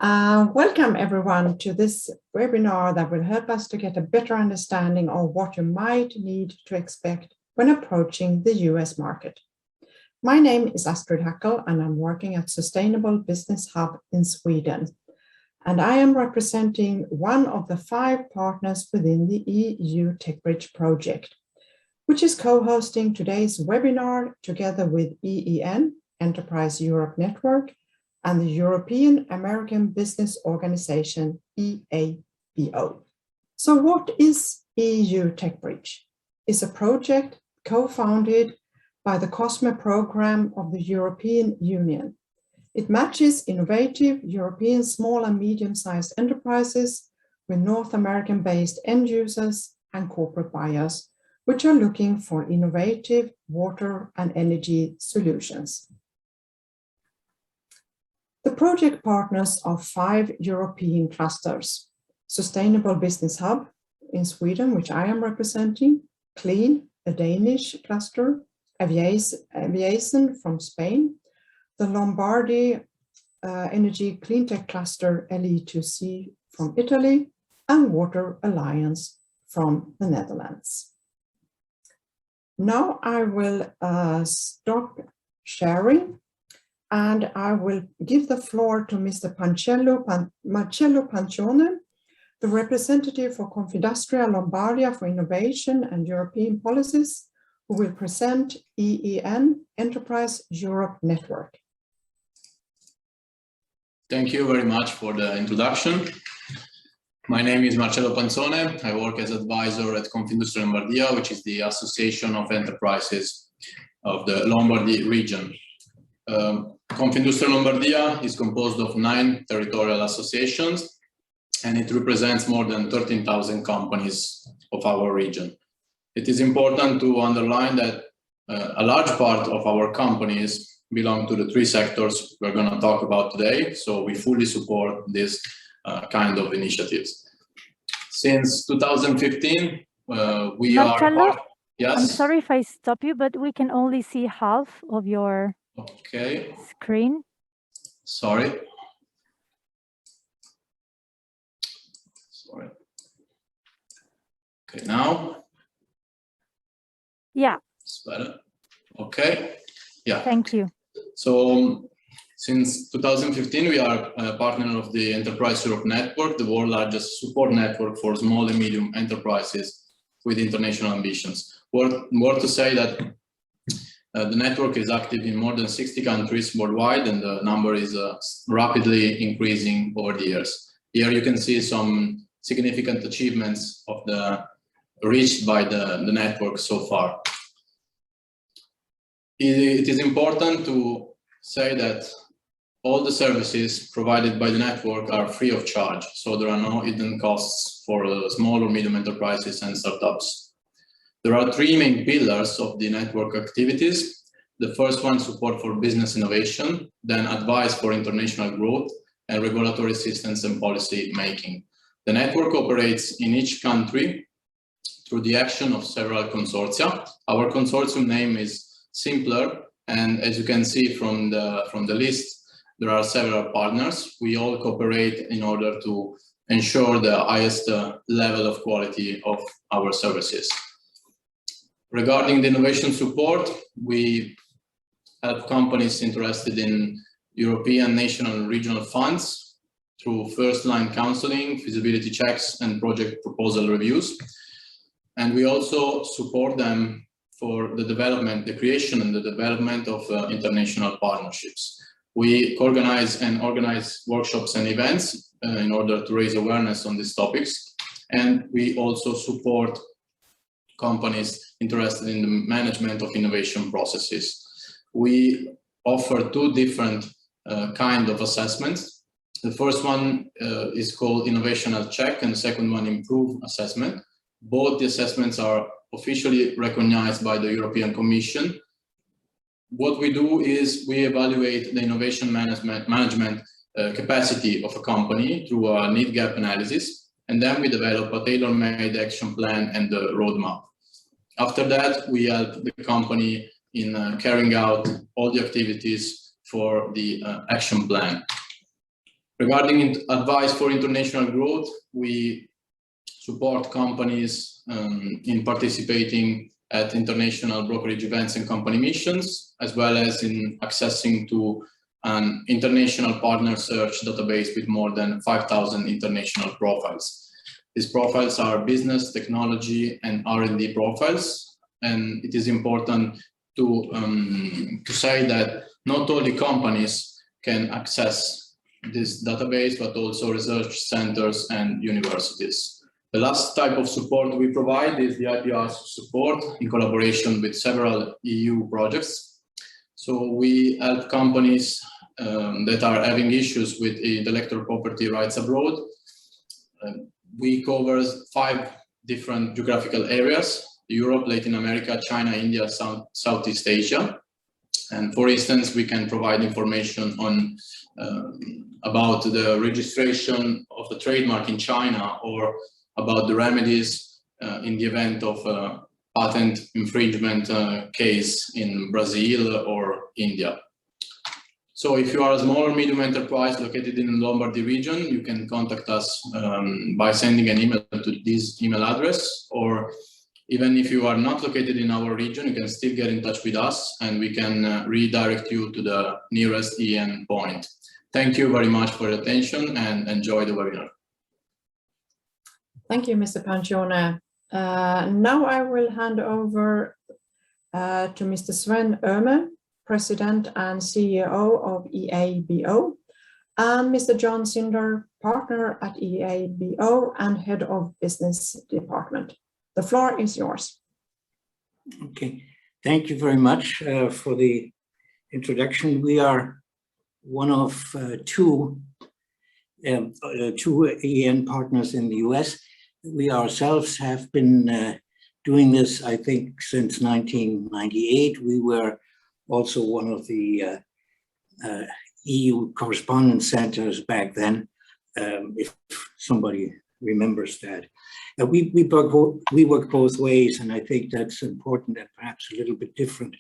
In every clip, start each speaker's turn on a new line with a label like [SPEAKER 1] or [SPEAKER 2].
[SPEAKER 1] Welcome everyone to this webinar that will help us to get a better understanding of what you might need to expect when approaching the US market. My name is Astrid Hackel and I'm working at Sustainable Business Hub in Sweden. And I am representing one of the 5 partners within the EU Techbridge project, which is co-hosting today's webinar together with EEN, Enterprise Europe Network, and the European American Business Organization, EABO. So what is EU Techbridge? It's a project co-founded by the COSME program of the European Union. It matches innovative European small and medium-sized enterprises with North American-based end users and corporate buyers, which are looking for innovative water and energy solutions. The project partners are 5 European clusters: Sustainable Business Hub in Sweden, which I am representing, Clean, a Danish cluster, Aviation from Spain, the Lombardy Energy Cleantech cluster LE2C from Italy, and Water Alliance from the Netherlands. Now I will stop sharing. And I will give the floor to Mr. Marcello Pancione, the representative for Confindustria Lombardia for Innovation and European Policies, who will present EEN, Enterprise Europe Network.
[SPEAKER 2] Thank you very much for the introduction. My name is Marcello Pancione. I work as advisor at Confindustria Lombardia, which is the Association of Enterprises of the Lombardy region. Confindustria Lombardia is composed of 9 territorial associations, and it represents more than 13,000 companies of our region. It is important to underline that a large part of our companies belong to the 3 sectors we're going to talk about today, so we fully support this kind of initiatives. Since 2015, we
[SPEAKER 3] Marcello,
[SPEAKER 2] are... Yes?
[SPEAKER 3] I'm sorry if I stop you, but we can only see half of your screen.
[SPEAKER 2] Sorry. Okay, now?
[SPEAKER 3] Yeah.
[SPEAKER 2] It's better. Okay. Yeah.
[SPEAKER 3] Thank you.
[SPEAKER 2] So, since 2015, we are a partner of the Enterprise Europe Network, the world's largest support network for small and medium enterprises with international ambitions. Worth to say that the network is active in more than 60 countries worldwide, and the number is rapidly increasing over the years. Here you can see some significant achievements of reached by the network so far. It is important to say that all the services provided by the network are free of charge, so there are no hidden costs for small or medium enterprises and startups. There are 3 main pillars of the network activities. The first one, support for business innovation, then advice for international growth, and regulatory assistance and policy making. The network operates in each country through the action of several consortia. Our consortium name is Simpler, and as you can see from the list, there are several partners. We all cooperate in order to ensure the highest level of quality of our services. Regarding the innovation support, we help companies interested in European, national and regional funds through first-line counseling, feasibility checks, and project proposal reviews. And we also support them for the creation and the development of international partnerships. We organize workshops and events in order to raise awareness on these topics. And we also support companies interested in the management of innovation processes. We offer 2 different kind of assessments. The first one is called Innovational Check, and the second one, Improve Assessment. Both the assessments are officially recognized by the European Commission. What we do is we evaluate the innovation management capacity of a company through a need gap analysis, and then we develop a tailor-made action plan and the roadmap. After that, we help the company in carrying out all the activities for the action plan. Regarding advice for international growth, we support companies in participating at international brokerage events and company missions, as well as in accessing to an international partner search database with more than 5,000 international profiles. These profiles are business, technology, and R&D profiles, and it is important to say that not only companies can access this database, but also research centers and universities. The last type of support we provide is the IPR support in collaboration with several EU projects. So we help companies that are having issues with intellectual property rights abroad. We cover 5 different geographical areas: Europe, Latin America, China, India, Southeast Asia. And for instance, we can provide information on about the registration of the trademark in China, or about the remedies in the event of a patent infringement case in Brazil or India. So if you are a small or medium enterprise located in the Lombardy region, you can contact us by sending an email to this email address, or even if you are not located in our region, you can still get in touch with us and we can redirect you to the nearest EN point. Thank you very much for your attention and enjoy the webinar.
[SPEAKER 1] Thank you, Mr. Pancione. Now I will hand over to Mr. Sven Öhme, President and CEO of EABO, and Mr. John Cinder, Partner at EABO and Head of Business Department. The floor is yours.
[SPEAKER 4] Okay, thank you very much for the introduction. We are one of two EN partners in the US. We ourselves have been doing this, I think, since 1998. We were also one of the EU correspondence centers back then, if somebody remembers that. We work both ways, and I think that's important and perhaps a little bit different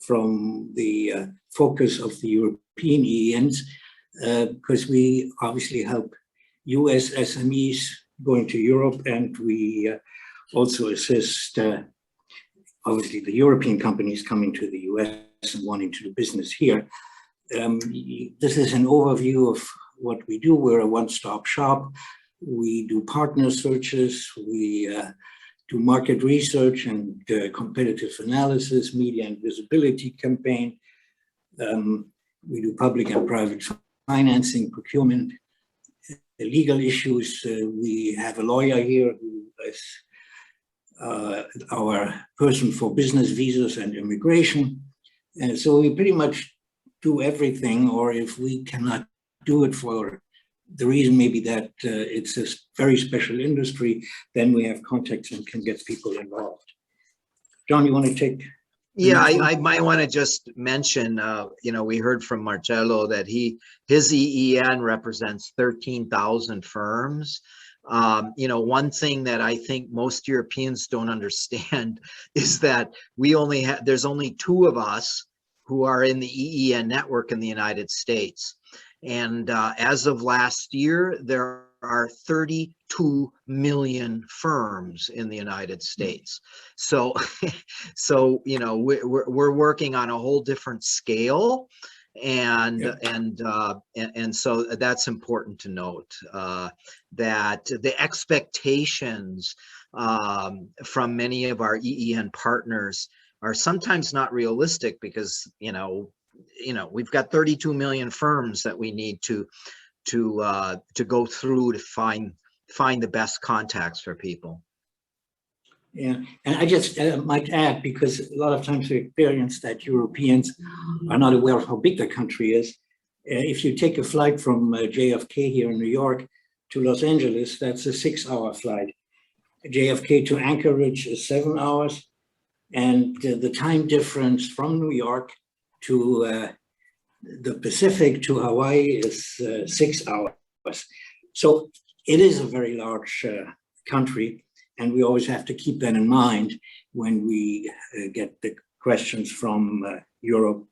[SPEAKER 4] from the focus of the European ENs, because we obviously help US SMEs going to Europe, and we also assist obviously the European companies coming to the US and wanting to do business here. This is an overview of what we do. We're a one-stop shop. We do partner searches, we do market research and competitive analysis, media and visibility campaign. We do public and private financing, procurement, legal issues. We have a lawyer here who is our person for business visas and immigration. And so we pretty much do everything, or if we cannot do it for the reason maybe that it's a very special industry, then we have contacts and can get people involved. John, you want to take?
[SPEAKER 5] Yeah, I might want to just mention, you know, we heard from Marcello that his EEN represents 13,000 firms. You know, one thing that I think most Europeans don't understand is that there's only 2 of us who are in the EEN network in the United States. And as of last year, there are 32 million firms in the United States. So, you know, we're working on a whole different scale, and so that's important to note, that the expectations from many of our EEN partners are sometimes not realistic, because you know we've got 32 million firms that we need to go through to find the best contacts for people.
[SPEAKER 4] Yeah, and I just might add, because a lot of times we experience that Europeans are not aware of how big the country is. If you take a flight from JFK here in New York to Los Angeles, that's a 6-hour flight. JFK to Anchorage is 7 hours, and the time difference from New York to the Pacific to Hawaii is 6 hours. So it is a very large country, and we always have to keep that in mind when we get the questions from Europe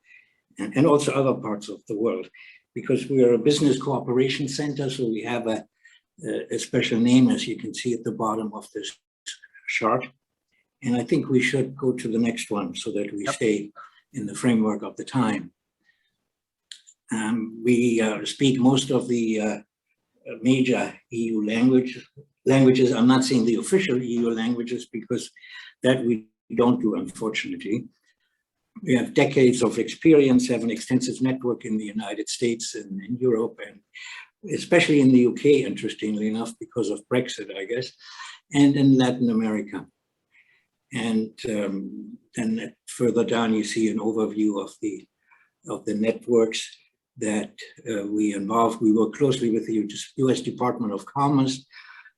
[SPEAKER 4] and also other parts of the world. because we are a business cooperation center, so we have a special name, as you can see at the bottom of this chart. And I think we should go to the next one so that we stay in the framework of the time. We speak most of the major EU languages. I'm not saying the official EU languages, because that we don't do, unfortunately. We have decades of experience, have an extensive network in the United States and in Europe, and especially in the UK, interestingly enough, because of Brexit, I guess, and in Latin America. And then further down, you see an overview of the networks that we involve. We work closely with the US Department of Commerce.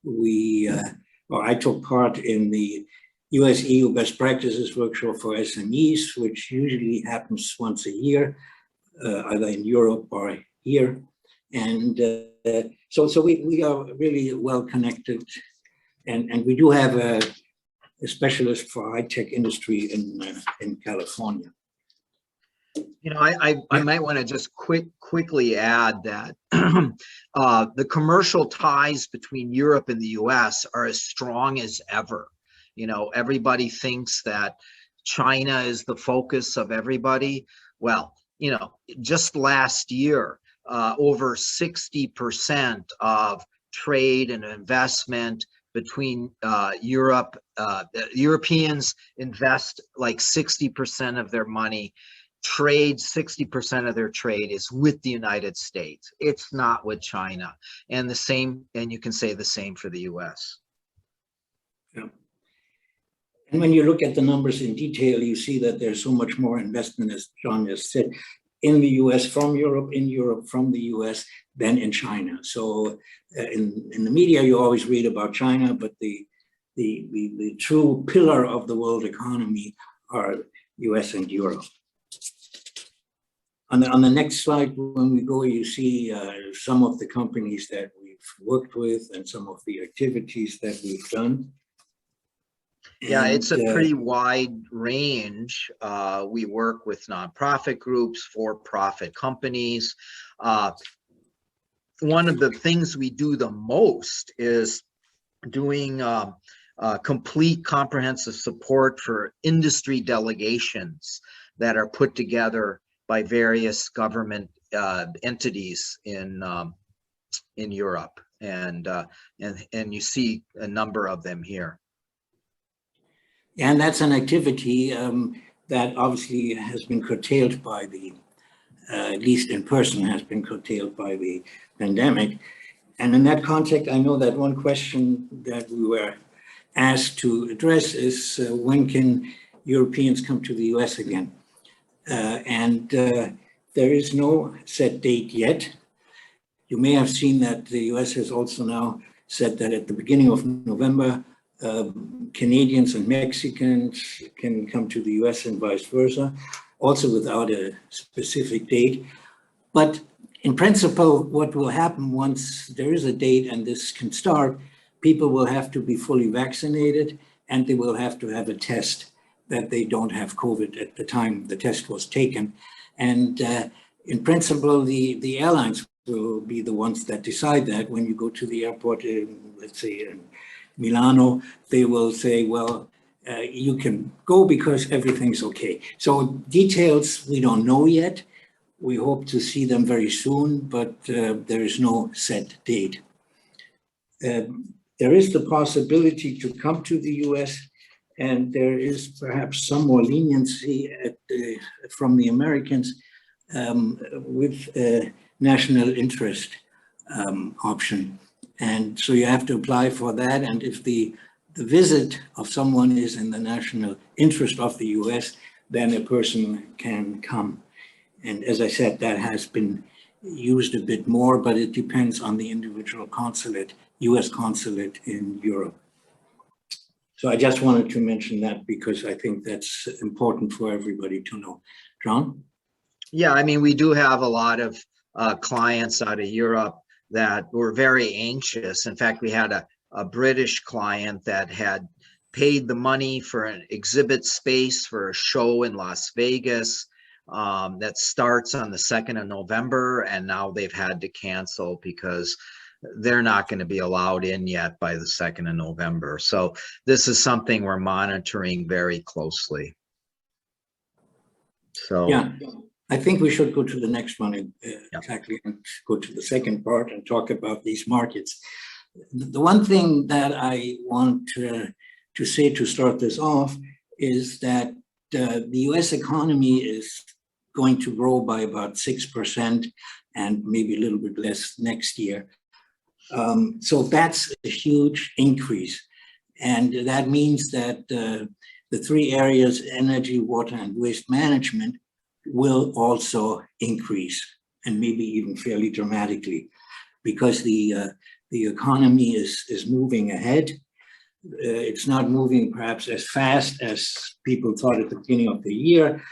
[SPEAKER 4] I took part in the US EU Best Practices Workshop for SMEs, which usually happens once a year, either in Europe or here. And so we are really well connected. And we do have a specialist for high-tech industry in California.
[SPEAKER 5] You know, I might want to just quickly add that the commercial ties between Europe and the US are as strong as ever. You know, everybody thinks that China is the focus of everybody. Well, you know, just last year, over 60% of trade and investment between Europe, Europeans invest like 60% of their money. Trade, 60% of their trade is with the United States. It's not with China. And the same, and you can say the same for the US.
[SPEAKER 4] Yeah. And when you look at the numbers in detail, you see that there's so much more investment, as John just said, in the US from Europe, in Europe from the US than in China. So in the media, you always read about China, but the true pillar of the world economy are US and Europe. On the next slide, when we go, you see some of the companies that we've worked with and some of the activities that we've done.
[SPEAKER 5] Yeah, it's a pretty wide range. We work with nonprofit groups, for-profit companies. One of the things we do the most is doing complete comprehensive support for industry delegations that are put together by various government entities in Europe, and you see a number of them here.
[SPEAKER 4] And that's an activity that obviously has been curtailed by at least in person, has been curtailed by the pandemic. And in that context, I know that one question that we were asked to address is when can Europeans come to the US again? There is no set date yet. You may have seen that the US has also now said that at the beginning of November, Canadians and Mexicans can come to the US and vice versa, also without a specific date. But in principle, what will happen once there is a date and this can start, people will have to be fully vaccinated and they will have to have a test that they don't have COVID at the time the test was taken. And in principle, the airlines will be the ones that decide that. When you go to the airport, let's say in Milano, they will say, well, you can go because everything's okay. So details we don't know yet. We hope to see them very soon, but there is no set date. There is the possibility to come to the US, and there is perhaps some more leniency from the Americans with a national interest option. And so you have to apply for that. And if the visit of someone is in the national interest of the US, then a person can come. And as I said, that has been used a bit more, but it depends on the individual consulate, US consulate in Europe. So I just wanted to mention that because I think that's important for everybody to know. John?
[SPEAKER 5] Yeah, I mean, we do have a lot of clients out of Europe that were very anxious. In fact, we had a British client that had paid the money for an exhibit space for a show in Las Vegas. that starts on the 2nd of November, and now they've had to cancel because they're not going to be allowed in yet by the 2nd of November. So this is something we're monitoring very closely. So
[SPEAKER 4] yeah, I think we should go to the next one exactly, and go to the second part and talk about these markets. The one thing that I want to say to start this off is that the US economy is going to grow by about 6% and maybe a little bit less next year. So that's a huge increase. And that means that the three areas, energy, water, and waste management, will also increase, and maybe even fairly dramatically, because the economy is moving ahead. It's not moving perhaps as fast as people thought at the beginning of the year,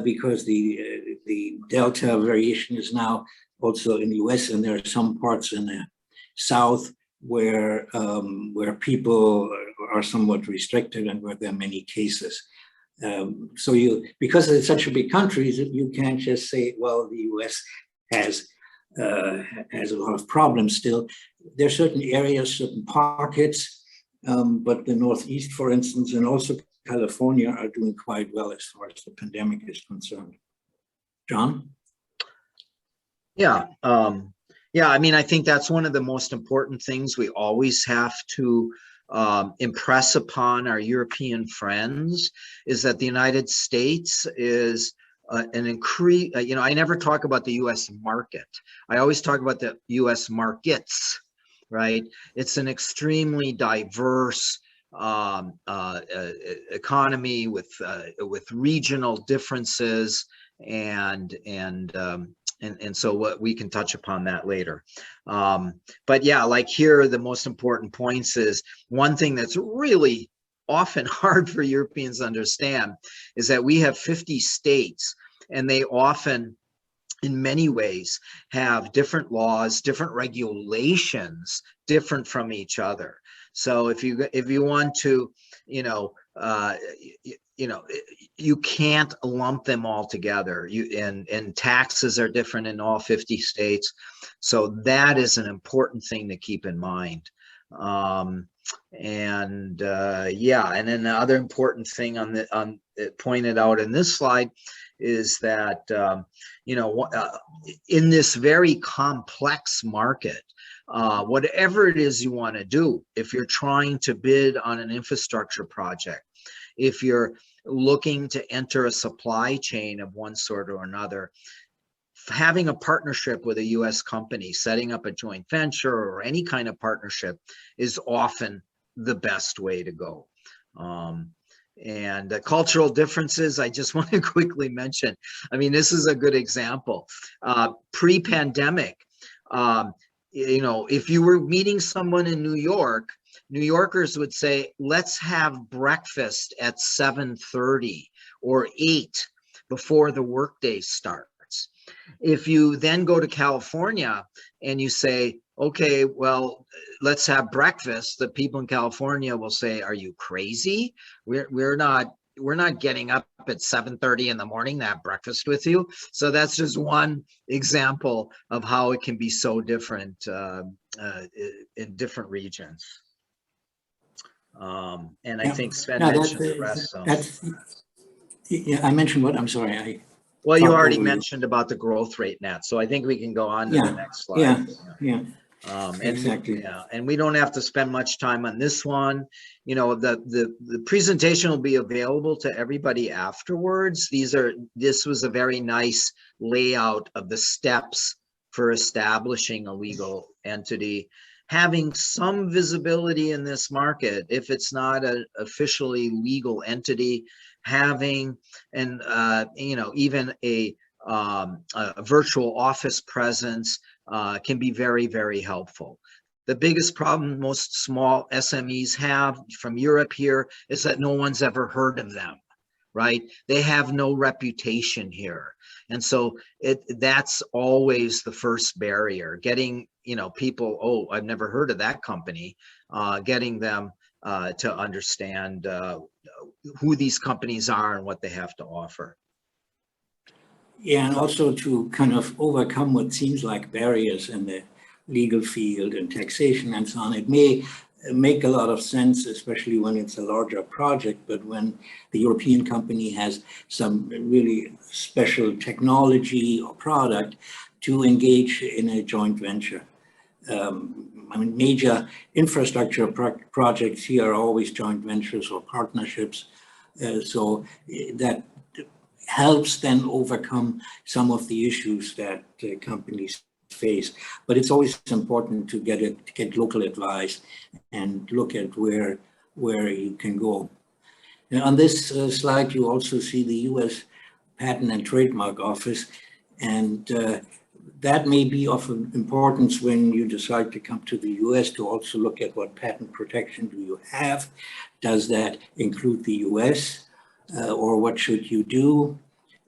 [SPEAKER 4] because the Delta variation is now also in the US, and there are some parts in the South where people are somewhat restricted and where there are many cases. So because it's such a big country, you can't just say, well, the US has a lot of problems still. There are certain areas, certain pockets, but the Northeast, for instance, and also California are doing quite well as far as the pandemic is concerned. John?
[SPEAKER 5] Yeah, yeah. I mean, I think that's one of the most important things we always have to impress upon our European friends, is that the United States is an increase. You know, I never talk about the U.S. market. I always talk about the U.S. markets, right? It's an extremely diverse economy with regional differences, and so what we can touch upon that later. But yeah, like here, the most important points is one thing that's really often hard for Europeans to understand is that we have 50 states, and they often, in many ways, have different laws, different regulations, different from each other. So if you want to, you can't lump them all together. And taxes are different in all 50 states. So that is an important thing to keep in mind. Yeah, and then the other important thing pointed out in this slide is that in this very complex market, whatever it is you want to do, if you're trying to bid on an infrastructure project, if you're looking to enter a supply chain of one sort or another, having a partnership with a US company, setting up a joint venture or any kind of partnership is often the best way to go. And the cultural differences, I just want to quickly mention. I mean, this is a good example. Pre-pandemic, if you were meeting someone in New York, New Yorkers would say, let's have breakfast at 7:30 or 8 before the workday starts. If you then go to California and you say, okay, well, let's have breakfast, the people in California will say, are you crazy? We're not getting up at 7:30 in the morning to have breakfast with you. So that's just one example of how it can be so different in different regions. And I think Sven mentioned the rest. So.
[SPEAKER 4] Yeah, I mentioned what? I'm sorry.
[SPEAKER 5] Well, you already mentioned about the growth rate, Nat. So I think we can go on to the next slide.
[SPEAKER 4] Yeah. Exactly.
[SPEAKER 5] And we don't have to spend much time on this one. The presentation will be available to everybody afterwards. This was a very nice layout of the steps for establishing a legal entity, having some visibility in this market if it's not an officially legal entity, having even a virtual office presence can be very, very helpful. The biggest problem most small SMEs have from Europe here is that no one's ever heard of them, right? They have no reputation here. And so that's always the first barrier, getting, people, oh, I've never heard of that company, getting them to understand who these companies are and what they have to offer.
[SPEAKER 4] Yeah, and also to kind of overcome what seems like barriers in the legal field and taxation and so on. It may make a lot of sense, especially when it's a larger project, but when the European company has some really special technology or product, to engage in a joint venture. I mean, major infrastructure projects here are always joint ventures or partnerships. So that helps then overcome some of the issues that companies face. But it's always important to get local advice and look at where you can go. And on this slide, you also see the U.S. Patent and Trademark Office, and that may be of importance when you decide to come to the US to also look at what patent protection do you have. Does that include the US or what should you do?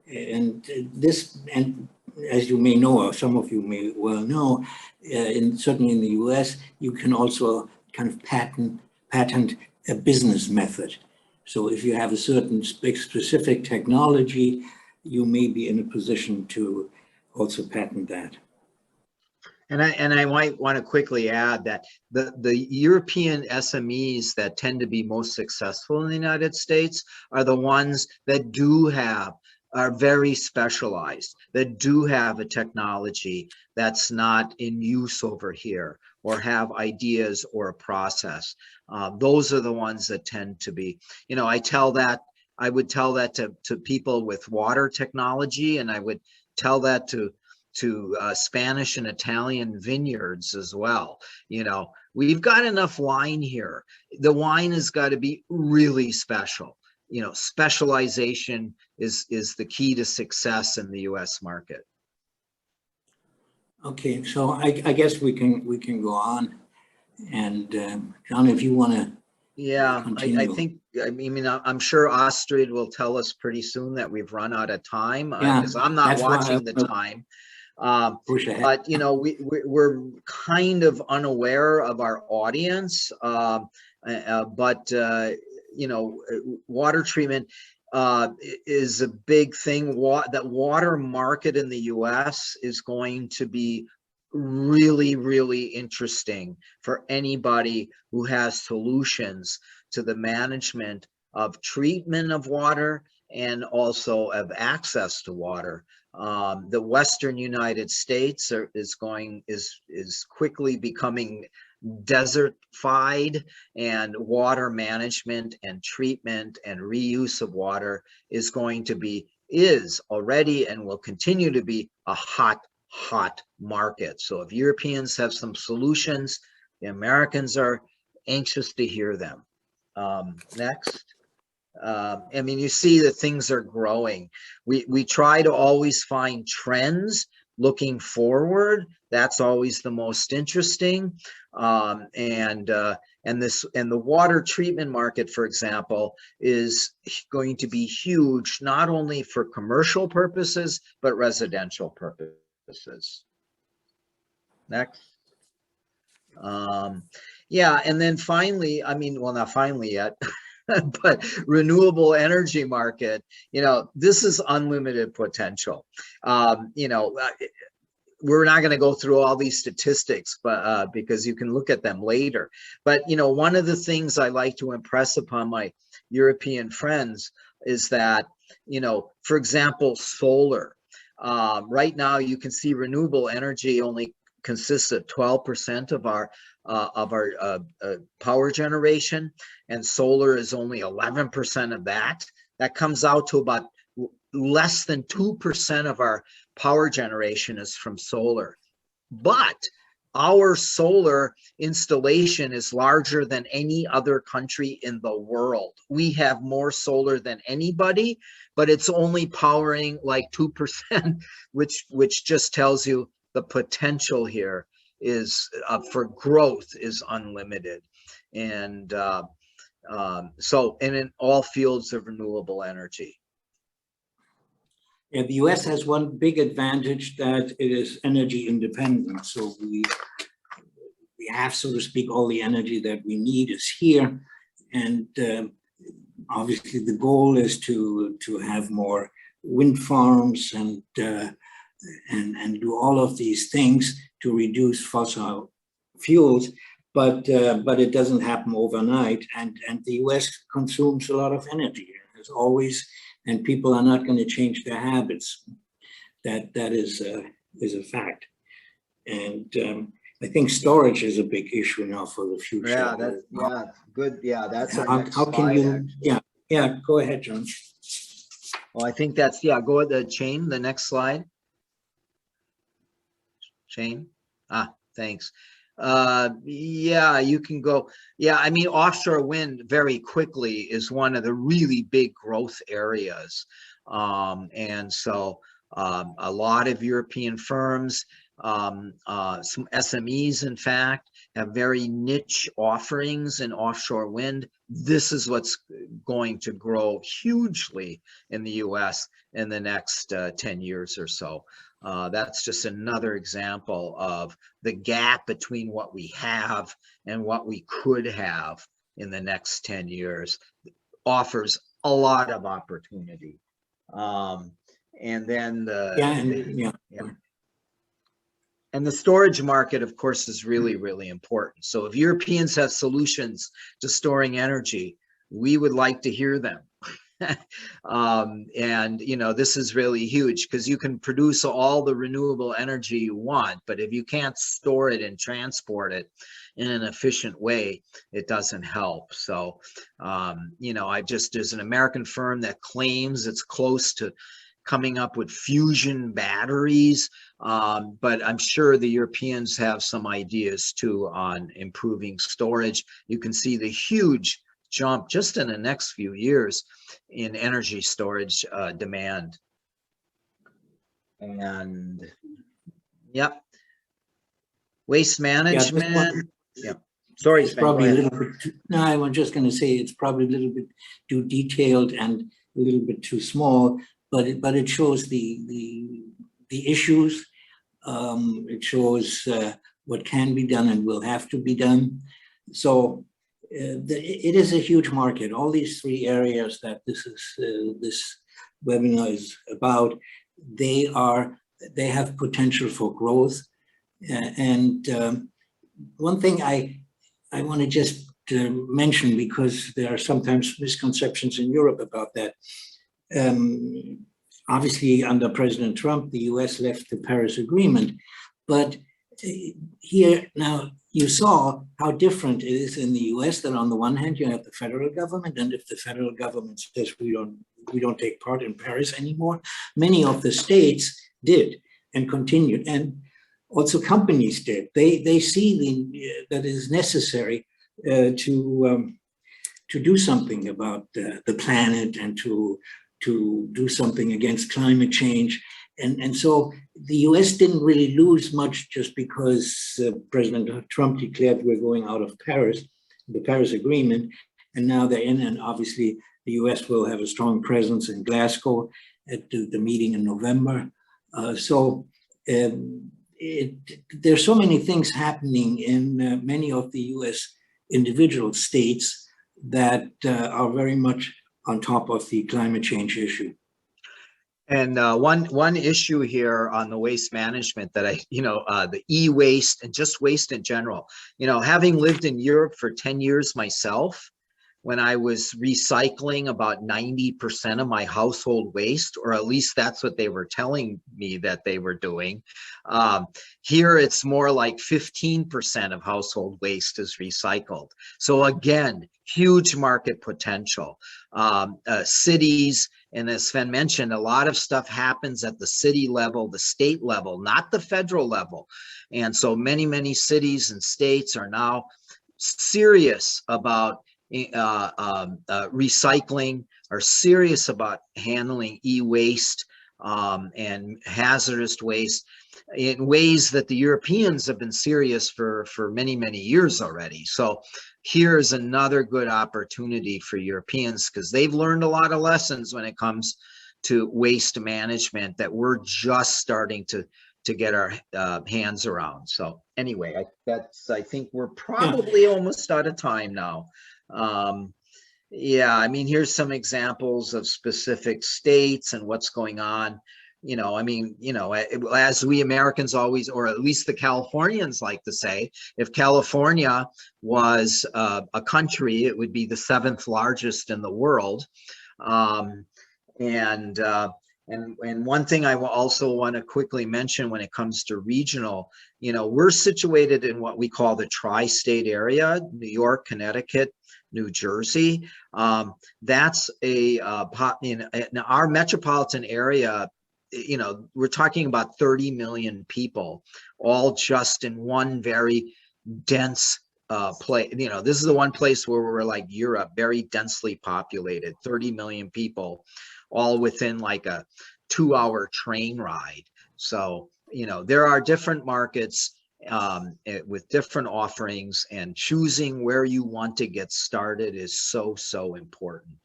[SPEAKER 4] And this, and as you may know, or some of you may well know, certainly in the US, you can also kind of patent a business method. So if you have a certain specific technology, you may be in a position to also patent that.
[SPEAKER 5] And I might want to quickly add that the European SMEs that tend to be most successful in the United States are the ones that are very specialized, that do have a technology that's not in use over here, or have ideas or a process. Those are the ones that tend to be, I would tell that to people with water technology, and I would tell that to Spanish and Italian vineyards as well. We've got enough wine here. The wine has got to be really special. Specialization is the key to success in the US market.
[SPEAKER 4] Okay, so I guess we can go on. And John, if you want to.
[SPEAKER 5] Yeah, I think, I'm sure Astrid will tell us pretty soon that we've run out of time, because I'm not watching the time. But we're kind of unaware of our audience, but water treatment is a big thing. That water market in the US is going to be really, really interesting for anybody who has solutions to the management of treatment of water and also of access to water. The Western United States is quickly becoming desertified, and water management and treatment and reuse of water is already and will continue to be a hot market. So if Europeans have some solutions, the Americans are anxious to hear them. Next. You see that things are growing. We try to always find trends looking forward. That's always the most interesting. And the water treatment market, for example, is going to be huge, not only for commercial purposes, but residential purposes. Next. Yeah, and then finally, well, not finally yet, but renewable energy market, this is unlimited potential. We're not going to go through all these statistics, but because you can look at them later. But, one of the things I like to impress upon my European friends is that, for example, solar. Right now, you can see renewable energy only consists of 12% of our power generation, and solar is only 11% of that. That comes out to about less than 2% of our power generation is from solar. But our solar installation is larger than any other country in the world. We have more solar than anybody, but it's only powering like 2%, which just tells you the potential here is for growth is unlimited. And and in all fields of renewable energy.
[SPEAKER 4] Yeah, the US has one big advantage, that it is energy independent. So we have, so to speak, all the energy that we need is here. And obviously the goal is to have more wind farms and do all of these things to reduce fossil fuels, but it doesn't happen overnight. And the US consumes a lot of energy, as always, and people are not going to change their habits. That is a fact. And I think storage is a big issue now for the future.
[SPEAKER 5] Yeah, good. Yeah, that's our next
[SPEAKER 4] how can
[SPEAKER 5] slide,
[SPEAKER 4] you? Yeah. Go ahead, John.
[SPEAKER 5] Well, I think that's go with the chain. The next slide. Chain. Thanks. Yeah, you can go. Yeah, I mean, offshore wind very quickly is one of the really big growth areas. And so a lot of European firms, some SMEs, in fact, have very niche offerings in offshore wind. This is what's going to grow hugely in the US in the next 10 years or so. That's just another example of the gap between what we have and what we could have in the next 10 years. Offers a lot of opportunity. And then and the storage market, of course, is really, really important. So if Europeans have solutions to storing energy, we would like to hear them. And this is really huge, because you can produce all the renewable energy you want, but if you can't store it and transport it in an efficient way, it doesn't help. So there's an American firm that claims it's close to coming up with fusion batteries, but I'm sure the Europeans have some ideas too on improving storage. You can see the huge jump just in the next few years in energy storage demand. And waste management. Sorry,
[SPEAKER 4] it's probably a little bit I was just going to say it's probably a little bit too detailed and a little bit too small, but it shows the issues. It shows what can be done and will have to be done. So it is a huge market. All these three areas that this webinar is about, they have potential for growth. And one thing I want to just mention, because there are sometimes misconceptions in Europe about that. Obviously, under President Trump, the US left the Paris Agreement, but here now you saw how different it is in the US, that on the one hand you have the federal government, and if the federal government says we don't take part in Paris anymore, many of the states did and continued, and also companies did. They see that it is necessary to do something about the planet and to do something against climate change. And so the US didn't really lose much just because President Trump declared we're going out of Paris, the Paris Agreement, and now they're in, and obviously the US will have a strong presence in Glasgow at the meeting in November. There's so many things happening in many of the US individual states that are very much on top of the climate change issue.
[SPEAKER 5] And one issue here on the waste management that the e-waste and just waste in general, having lived in Europe for 10 years myself, when I was recycling about 90% of my household waste, or at least that's what they were telling me that they were doing. Here it's more like 15% of household waste is recycled. So again, huge market potential. Cities, and as Sven mentioned, a lot of stuff happens at the city level, the state level, not the federal level. And so many cities and states are now serious about recycling, are serious about handling e-waste and hazardous waste in ways that the Europeans have been serious for many years already. So here's another good opportunity for Europeans, because they've learned a lot of lessons when it comes to waste management that we're just starting to get our hands around. So anyway, I think we're probably almost out of time now. Yeah, I mean, here's some examples of specific states and what's going on. You know, I mean, you know, as we Americans always, or at least the Californians like to say, if California was a country, it would be the 7th largest in the world. And one thing I also want to quickly mention when it comes to regional, you know, we're situated in what we call the tri-state area, New York, Connecticut, New Jersey. That's in our metropolitan area. You know, we're talking about 30 million people, all just in one very dense place. You know, this is the one place where we're like Europe, very densely populated, 30 million people, all within like a 2-hour train ride. So, you know, there are different markets with different offerings, and choosing where you want to get started is so important.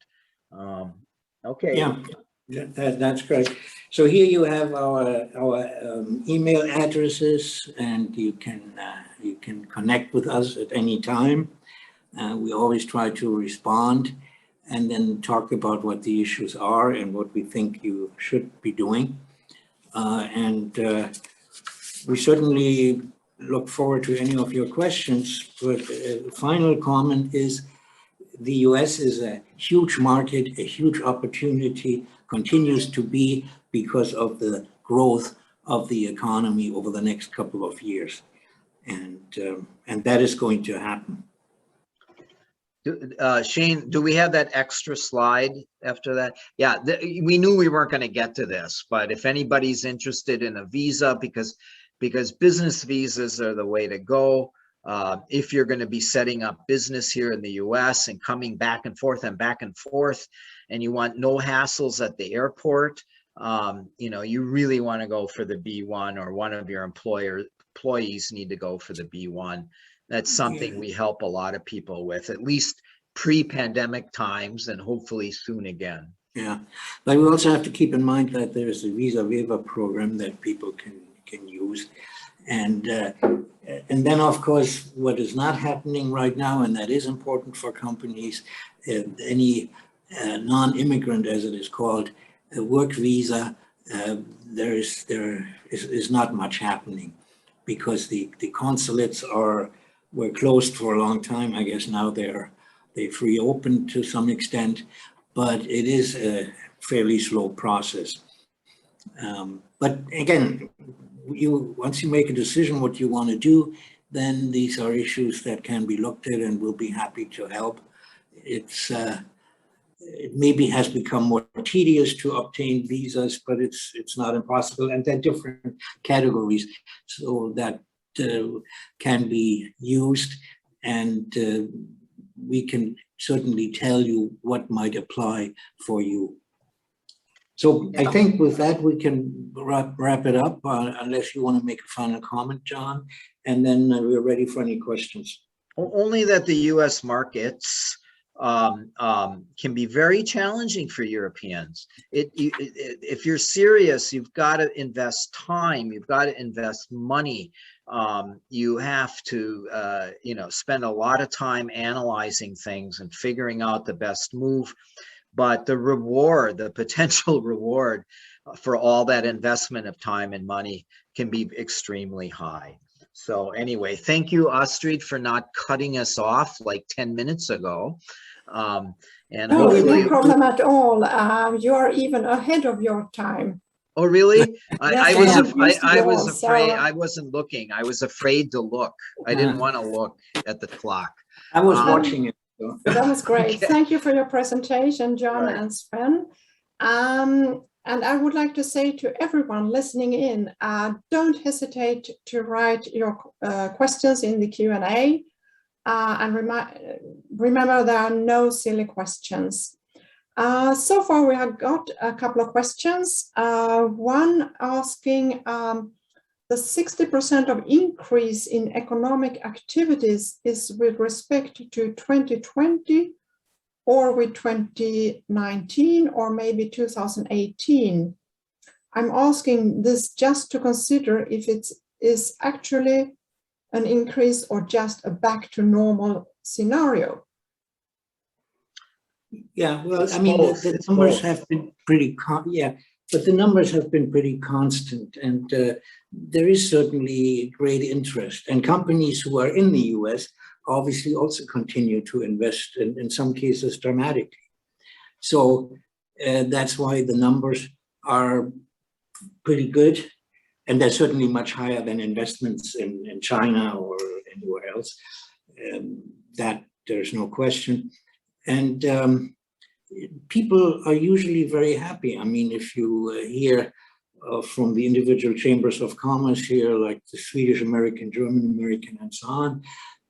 [SPEAKER 5] Okay.
[SPEAKER 4] Yeah. That's great. So here you have our email addresses, and you can connect with us at any time. We always try to respond and then talk about what the issues are and what we think you should be doing. We certainly look forward to any of your questions. But the final comment is, the US is a huge market, a huge opportunity, continues to be, because of the growth of the economy over the next couple of years. And that is going to happen.
[SPEAKER 5] Shane, do we have that extra slide after that? Yeah, we knew we weren't going to get to this, but if anybody's interested in a visa, because business visas are the way to go. If you're going to be setting up business here in the US and coming back and forth, and you want no hassles at the airport, you know, you really want to go for the B1, or one of your employees need to go for the B1. That's something we help a lot of people with, at least pre-pandemic times, and hopefully soon again.
[SPEAKER 4] Yeah, but we also have to keep in mind that there is a visa waiver program that people can use. And then, of course, what is not happening right now, and that is important for companies, any non-immigrant, as it is called, work visa, there is not much happening, because the consulates were closed for a long time. I guess now they've reopened to some extent, but it is a fairly slow process. But again, once you make a decision what you want to do, then these are issues that can be looked at, and we'll be happy to help. It maybe has become more tedious to obtain visas, but it's not impossible, and there are different categories so that can be used, and we can certainly tell you what might apply for you. So I think with that, we can wrap it up, unless you want to make a final comment, John, and then we're ready for any questions.
[SPEAKER 5] Only that the US markets can be very challenging for Europeans. If you're serious, you've got to invest time, you've got to invest money. You have to, you know, spend a lot of time analyzing things and figuring out the best move. But the reward, the potential reward for all that investment of time and money can be extremely high. So anyway, thank you, Astrid, for not cutting us off like 10 minutes ago. And
[SPEAKER 1] no, no problem at all. You are even ahead of your time.
[SPEAKER 5] Oh, really?
[SPEAKER 1] Yes,
[SPEAKER 5] I was afraid. I wasn't looking. I was afraid to look. I didn't want to look at the clock.
[SPEAKER 4] I was watching it.
[SPEAKER 1] That was great.
[SPEAKER 5] Okay.
[SPEAKER 1] Thank you for your presentation, John and Sven. And I would like to say to everyone listening in, don't hesitate to write your questions in the Q&A. And remember, there are no silly questions. So far, we have got a couple of questions. One asking, the 60% of increase in economic activities is with respect to 2020 or with 2019 or maybe 2018. I'm asking this just to consider if it is actually an increase or just a back to normal scenario.
[SPEAKER 4] Yeah, well,
[SPEAKER 5] It's
[SPEAKER 4] I mean,
[SPEAKER 5] both,
[SPEAKER 4] the
[SPEAKER 5] it's
[SPEAKER 4] numbers
[SPEAKER 5] both.
[SPEAKER 4] have been pretty, but the numbers have been pretty constant, and there is certainly great interest. And companies who are in the US obviously also continue to invest, in some cases dramatically. So that's why the numbers are pretty good. And they're certainly much higher than investments in China or anywhere else. That there's no question. And people are usually very happy. I mean, if you hear from the individual chambers of commerce here, like the Swedish American, German American, and so on,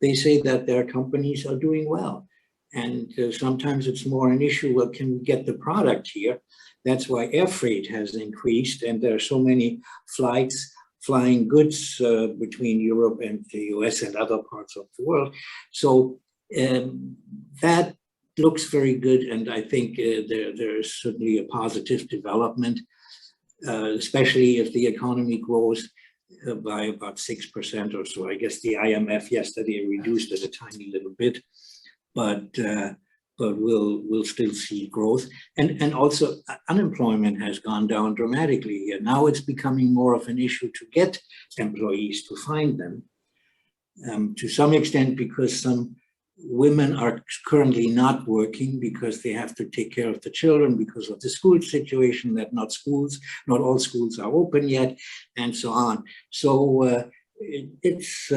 [SPEAKER 4] they say that their companies are doing well. And sometimes it's more an issue, well, can we get the product here? That's why air freight has increased, and there are so many flights flying goods between Europe and the US and other parts of the world. So that looks very good, and I think there is certainly a positive development, especially if the economy grows by about 6% or so. I guess the IMF yesterday reduced it a tiny little bit, but we'll still see growth. And also unemployment has gone down dramatically here. Now it's becoming more of an issue to get employees, to find them, to some extent because some women are currently not working because they have to take care of the children because of the school situation, that not all schools are open yet, and so on. So it's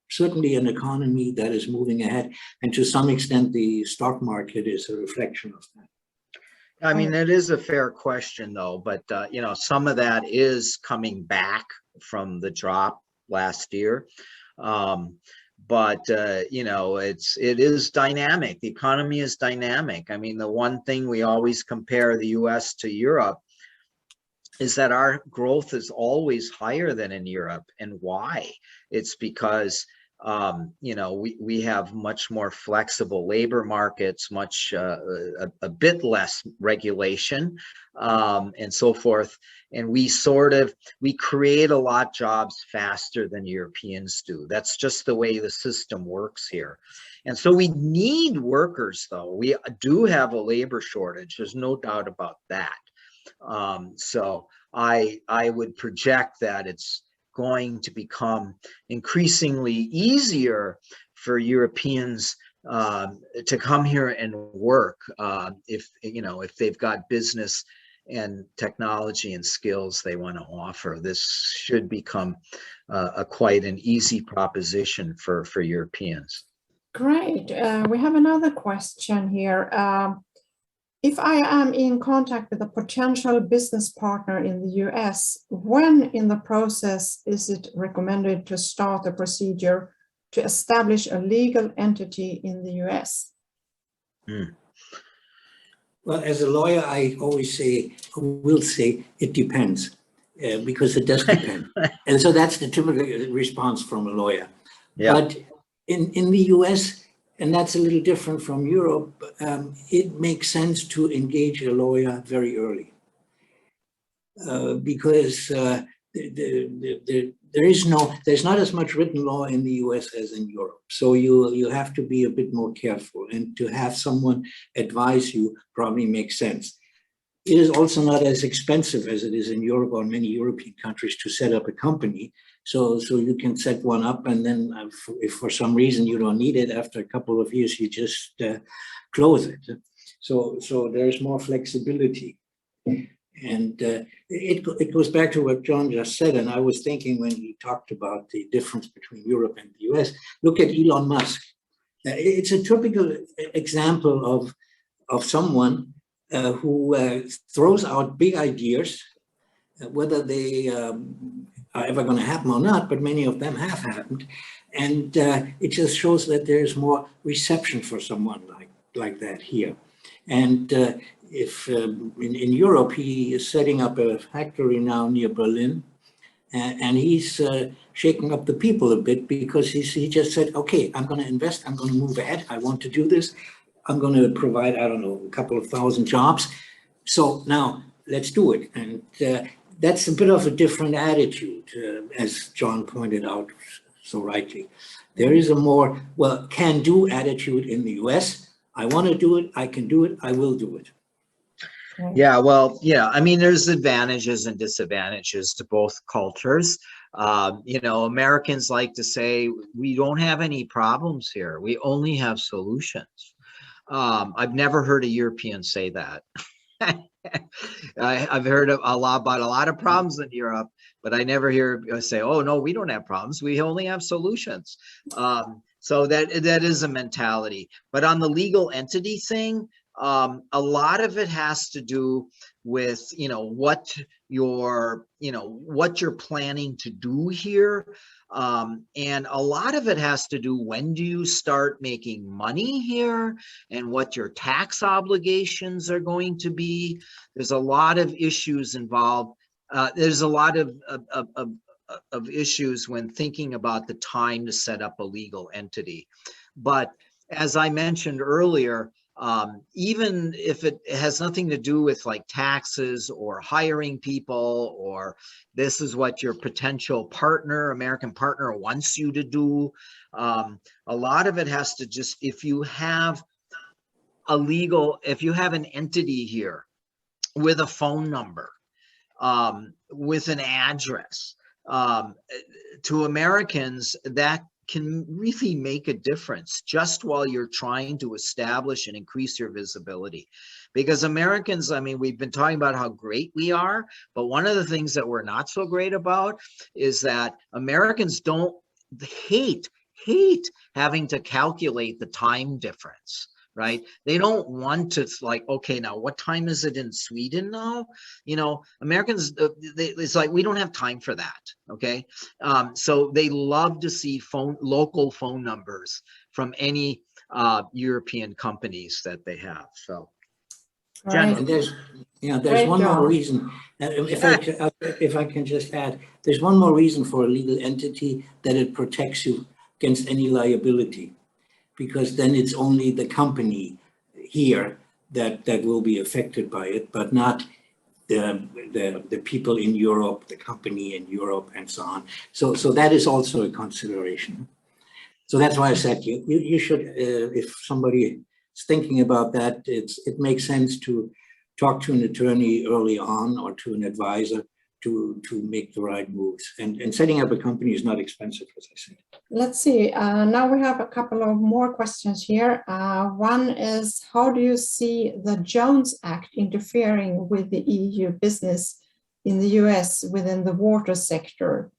[SPEAKER 4] certainly an economy that is moving ahead, and to some extent the stock market is a reflection of that.
[SPEAKER 5] I mean, it is a fair question though, but you know, some of that is coming back from the drop last year. But you know, it is dynamic. The economy is dynamic. I mean, the one thing we always compare the US to Europe is that our growth is always higher than in Europe. And why? It's because you know, we have much more flexible labor markets, much a bit less regulation, and so forth. And we create a lot of jobs faster than Europeans do. That's just the way the system works here. And so we need workers, though. We do have a labor shortage. There's no doubt about that. So I would project that it's going to become increasingly easier for Europeans to come here and work if they've got business and technology and skills they want to offer. This should become quite an easy proposition for Europeans.
[SPEAKER 1] Great. We have another question here. If I am in contact with a potential business partner in the US, when in the process is it recommended to start a procedure to establish a legal entity in the US?
[SPEAKER 4] Well, as a lawyer, I always will say, it depends, because it does depend. And so that's the typical response from a lawyer. Yeah. But in the US, and that's a little different from Europe, it makes sense to engage a lawyer very early, because there's not as much written law in the US as in Europe. So you have to be a bit more careful, and to have someone advise you probably makes sense. It is also not as expensive as it is in Europe or many European countries to set up a company. So you can set one up, and then if for some reason you don't need it, after a couple of years, you just close it. So there's more flexibility. And it goes back to what John just said, and I was thinking when he talked about the difference between Europe and the US, look at Elon Musk. It's a typical example of someone who throws out big ideas, whether they are ever going to happen or not, but many of them have happened. And it just shows that there's more reception for someone like that here. And if in Europe, he is setting up a factory now near Berlin, and he's shaking up the people a bit, because he just said, okay, I'm going to invest, I'm going to move ahead, I want to do this, I'm going to provide, I don't know, a couple of thousand jobs. So now let's do it. And that's a bit of a different attitude, as John pointed out so rightly. There is a more, well, can-do attitude in the US. I want to do it, I can do it, I will do it.
[SPEAKER 5] Yeah, well, yeah, I mean, there's advantages and disadvantages to both cultures. You know, Americans like to say, we don't have any problems here. We only have solutions. I've never heard a European say that. I've heard a lot about a lot of problems in Europe, but I never hear say, oh, no, we don't have problems. We only have solutions. So that is a mentality. But on the legal entity thing, a lot of it has to do with, you know, what you're planning to do here. And a lot of it has to do, when do you start making money here and what your tax obligations are going to be. There's a lot of issues involved. There's a lot of issues when thinking about the time to set up a legal entity. But as I mentioned earlier, even if it has nothing to do with like taxes or hiring people, or this is what your potential partner, American partner, wants you to do, a lot of it has to just, if you have an entity here with a phone number, with an address, to Americans, that can really make a difference just while you're trying to establish and increase your visibility. Because Americans, I mean, we've been talking about how great we are, but one of the things that we're not so great about is that Americans hate having to calculate the time difference. Right? They don't want to, like, okay, now what time is it in Sweden now? You know, Americans, it's like, we don't have time for that. Okay. So they love to see local phone numbers from any European companies that they have. So,
[SPEAKER 1] Right.
[SPEAKER 4] And there's one more reason. If I can just add, there's one more reason for a legal entity, that it protects you against any liability. Because then it's only the company here that will be affected by it, but not the people in Europe, the company in Europe, and so on. So that is also a consideration. So that's why I said you should, if somebody is thinking about that, it makes sense to talk to an attorney early on, or to an advisor, to make the right moves. And setting up a company is not expensive, as I said.
[SPEAKER 1] Let's see. Now we have a couple of more questions here. One is, how do you see the Jones Act interfering with the EU business in the US within the water sector?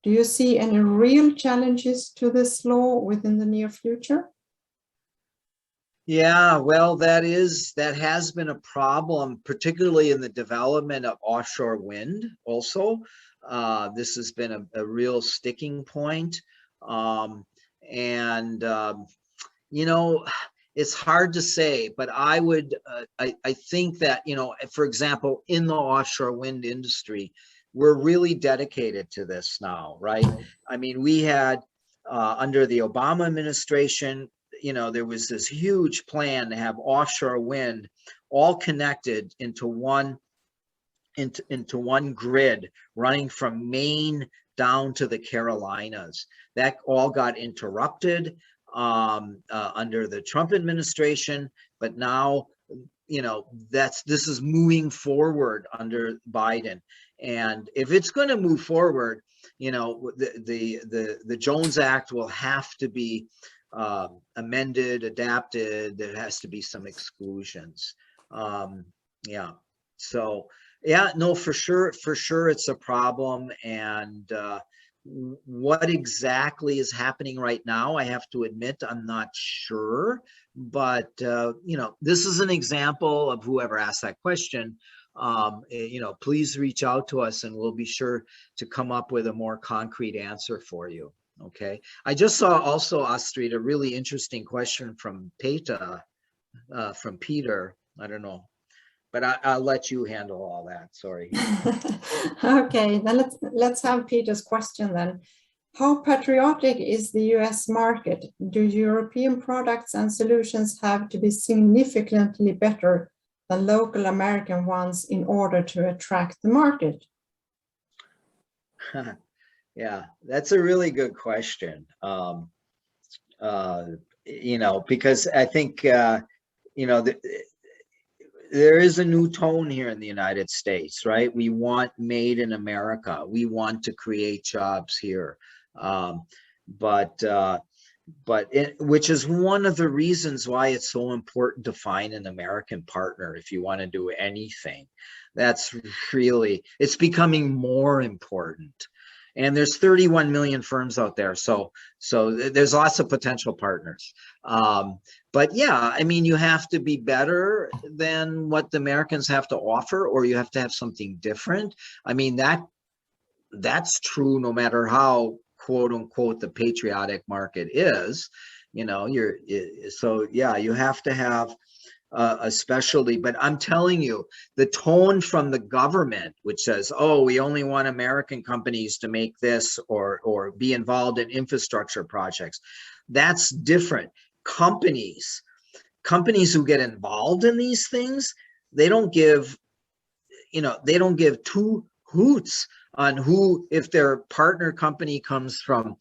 [SPEAKER 1] Do you see any real challenges to this law within the near future?
[SPEAKER 5] Yeah, well, that has been a problem, particularly in the development of offshore wind also. This has been a real sticking point. You know, it's hard to say, but I think that, you know, for example, in the offshore wind industry, we're really dedicated to this now, right? I mean, we had, under the Obama administration, you know, there was this huge plan to have offshore wind all connected into one grid running from Maine down to the Carolinas. That all got interrupted under the Trump administration, but now, you know, this is moving forward under Biden. And if it's going to move forward, you know, the Jones Act will have to be amended, adapted. There has to be some exclusions. Yeah. So yeah, no, for sure it's a problem. And what exactly is happening right now, I have to admit, I'm not sure. But you know, this is an example of whoever asked that question. You know, please reach out to us and we'll be sure to come up with a more concrete answer for you. Okay. I just saw also, Astrid, a really interesting question from Peter. I don't know, but I'll let you handle all that. Sorry.
[SPEAKER 1] Okay, then let's have Peter's question then. How patriotic is the US market? Do European products and solutions have to be significantly better than local American ones in order to attract the market?
[SPEAKER 5] Yeah, that's a really good question. You know, because I think you know, there is a new tone here in the United States, right? We want made in America. We want to create jobs here. Which is one of the reasons why it's so important to find an American partner if you want to do anything. That's really, it's becoming more important. And there's 31 million firms out there, so there's lots of potential partners. But yeah, I mean, you have to be better than what the Americans have to offer, or you have to have something different. I mean, that's true no matter how quote unquote the patriotic market is. You know, so yeah, you have to have especially, but I'm telling you, the tone from the government, which says, oh, we only want American companies to make this or be involved in infrastructure projects, that's different. Companies who get involved in these things, they don't give two hoots on who, if their partner company comes from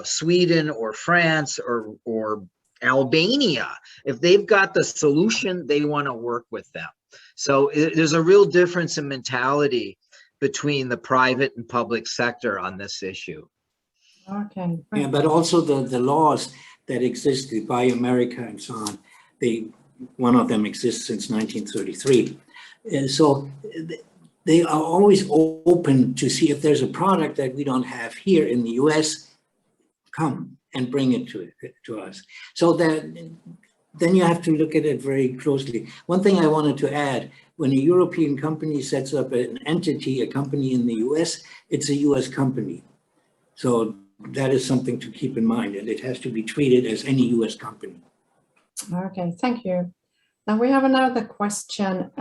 [SPEAKER 5] Sweden or France or Albania. If they've got the solution, they want to work with them. So there's a real difference in mentality between the private and public sector on this issue.
[SPEAKER 1] Okay.
[SPEAKER 4] Yeah, but also the laws that exist, the Buy America and so on, one of them exists since 1933. And so they are always open to see if there's a product that we don't have here in the US, come and bring it to us. So then you have to look at it very closely. One thing I wanted to add, when a European company sets up an entity, a company in the US, it's a US company. So that is something to keep in mind, and it has to be treated as any US company.
[SPEAKER 1] Okay, thank you. Now we have another question.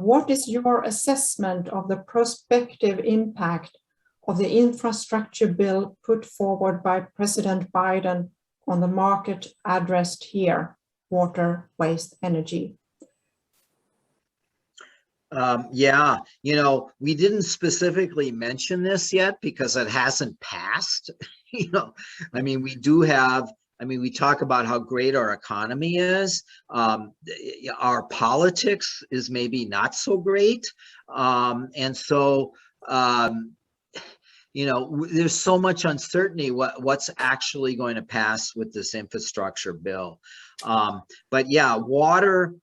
[SPEAKER 1] What is your assessment of the prospective impact of the infrastructure bill put forward by President Biden on the market addressed here, water, waste, energy?
[SPEAKER 5] Yeah, you know, we didn't specifically mention this yet because it hasn't passed. You know, I mean, we talk about how great our economy is. Our politics is maybe not so great. And so, you know, there's so much uncertainty what's actually going to pass with this infrastructure bill. But yeah, water,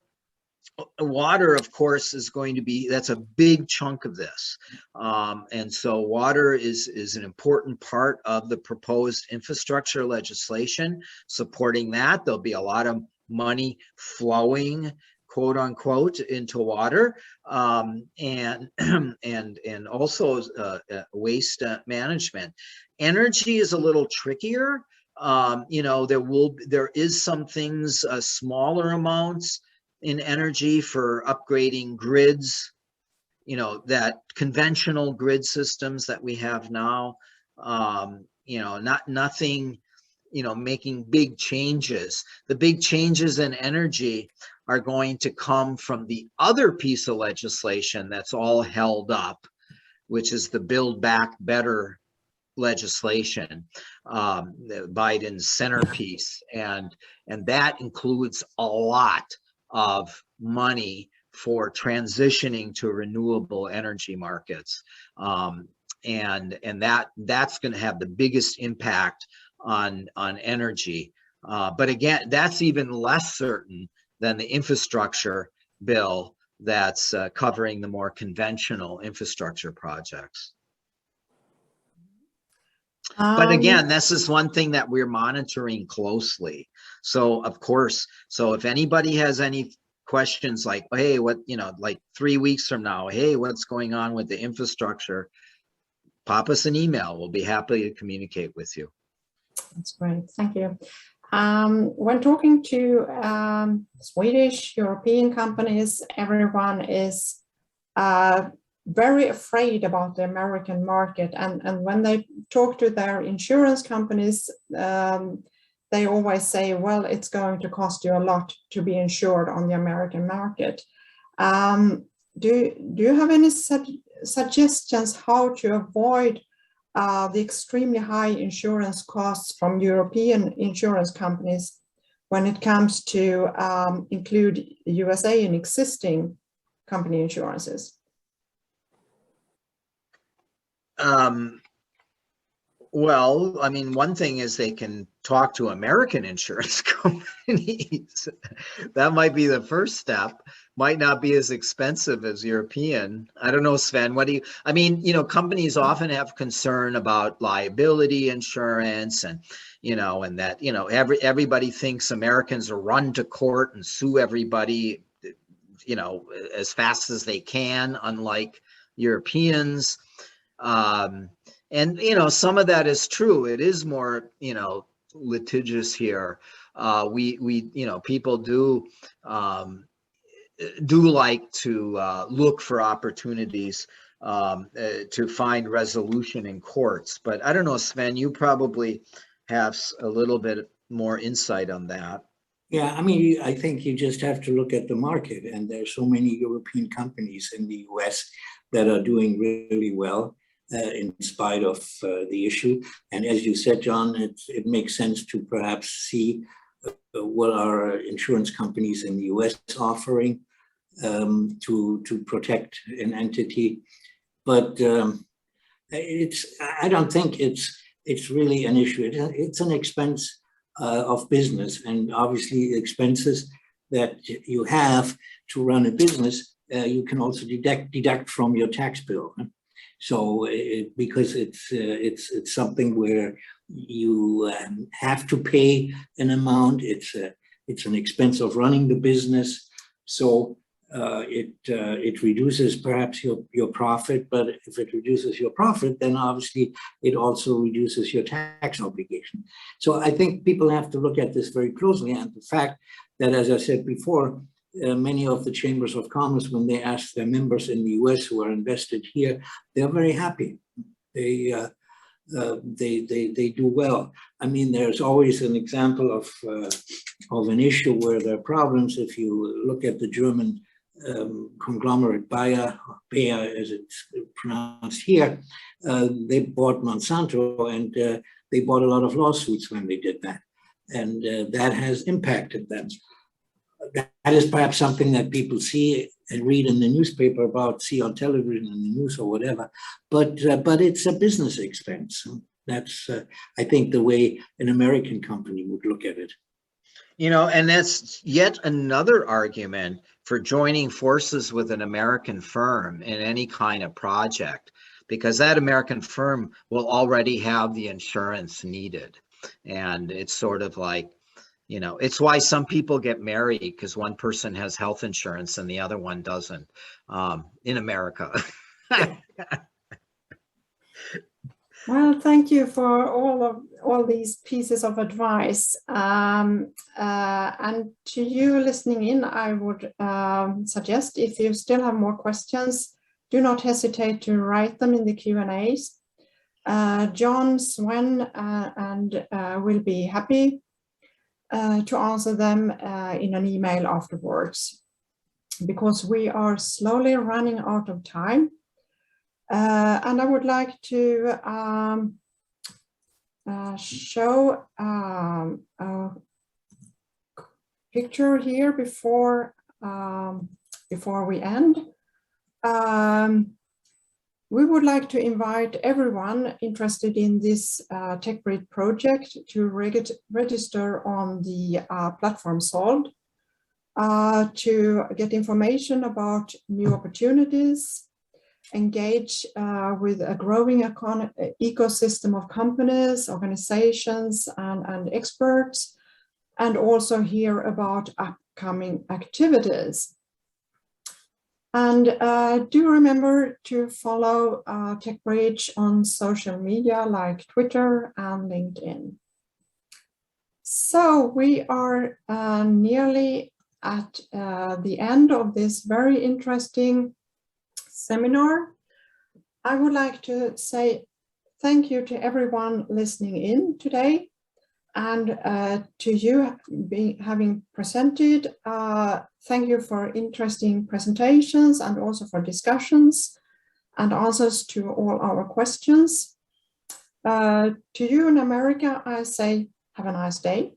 [SPEAKER 5] of course, is going to be, that's a big chunk of this. And so water is an important part of the proposed infrastructure legislation. Supporting that, there'll be a lot of money flowing, quote unquote, into water, and also waste management. Energy is a little trickier. You know, there is some things, smaller amounts in energy for upgrading grids, you know, that conventional grid systems that we have now, you know, nothing, you know, making big changes. The big changes in energy are going to come from the other piece of legislation that's all held up, which is the Build Back Better legislation, Biden's centerpiece, and that includes a lot of money for transitioning to renewable energy markets, and that's going to have the biggest impact on energy. But again, that's even less certain than the infrastructure bill that's covering the more conventional infrastructure projects. But again, this is one thing that we're monitoring closely. So of course, so if anybody has any questions like, hey, what, you know, like 3 weeks from now, hey, what's going on with the infrastructure, pop us an email. We'll be happy to communicate with you.
[SPEAKER 1] That's great. Thank you. When talking to Swedish, European companies, everyone is very afraid about the American market. And when they talk to their insurance companies, they always say, well, it's going to cost you a lot to be insured on the American market. Do you have any suggestions how to avoid the extremely high insurance costs from European insurance companies when it comes to include USA in existing company insurances?
[SPEAKER 5] Well, I mean, one thing is they can talk to American insurance companies. That might be the first step. Might not be as expensive as European. I don't know, Sven, what do you, I mean, you know, companies often have concern about liability insurance and, you know, and that, you know, everybody thinks Americans will run to court and sue everybody, you know, as fast as they can, unlike Europeans. And, you know, some of that is true. It is more, you know, litigious here. We, you know, people do like to look for opportunities to find resolution in courts. But I don't know, Sven, you probably have a little bit more insight on that.
[SPEAKER 4] Yeah, I mean, I think you just have to look at the market, and there's so many European companies in the US that are doing really well. In spite of the issue. And as you said, John, it makes sense to perhaps see what are insurance companies in the US offering to protect an entity. But I don't think it's really an issue. It's an expense of business, and obviously expenses that you have to run a business, you can also deduct from your tax bill. So because it's something where you have to pay an amount, it's an expense of running the business. So it reduces perhaps your profit, but if it reduces your profit, then obviously it also reduces your tax obligation. So I think people have to look at this very closely, and the fact that, as I said before, many of the chambers of commerce, when they ask their members in the US who are invested here, they're very happy. They do well. I mean, there's always an example of an issue where there are problems. If you look at the German conglomerate Bayer, as it's pronounced here, they bought Monsanto, and they bought a lot of lawsuits when they did that, and that has impacted them. That is perhaps something that people see and read in the newspaper about, see on television and the news or whatever, but it's a business expense. That's, I think, the way an American company would look at it.
[SPEAKER 5] You know, and that's yet another argument for joining forces with an American firm in any kind of project, because that American firm will already have the insurance needed. And it's sort of like, you know, it's why some people get married, because one person has health insurance and the other one doesn't, in America.
[SPEAKER 1] Well, thank you for all these pieces of advice. And to you listening in, I would suggest, if you still have more questions, do not hesitate to write them in the Q&As. John, Sven, and will be happy to answer them in an email afterwards, because we are slowly running out of time. And I would like to show a picture here before we end. We would like to invite everyone interested in this Techbridge project to register on the platform Solved to get information about new opportunities, engage with a growing ecosystem of companies, organizations, and experts, and also hear about upcoming activities. And do remember to follow Techbridge on social media like Twitter and LinkedIn. So we are nearly at the end of this very interesting seminar. I would like to say thank you to everyone listening in today, and to you having presented. Thank you for interesting presentations and also for discussions and answers to all our questions. To you in America, I say have a nice day.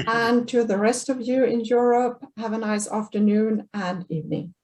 [SPEAKER 1] And to the rest of you in Europe, have a nice afternoon and evening.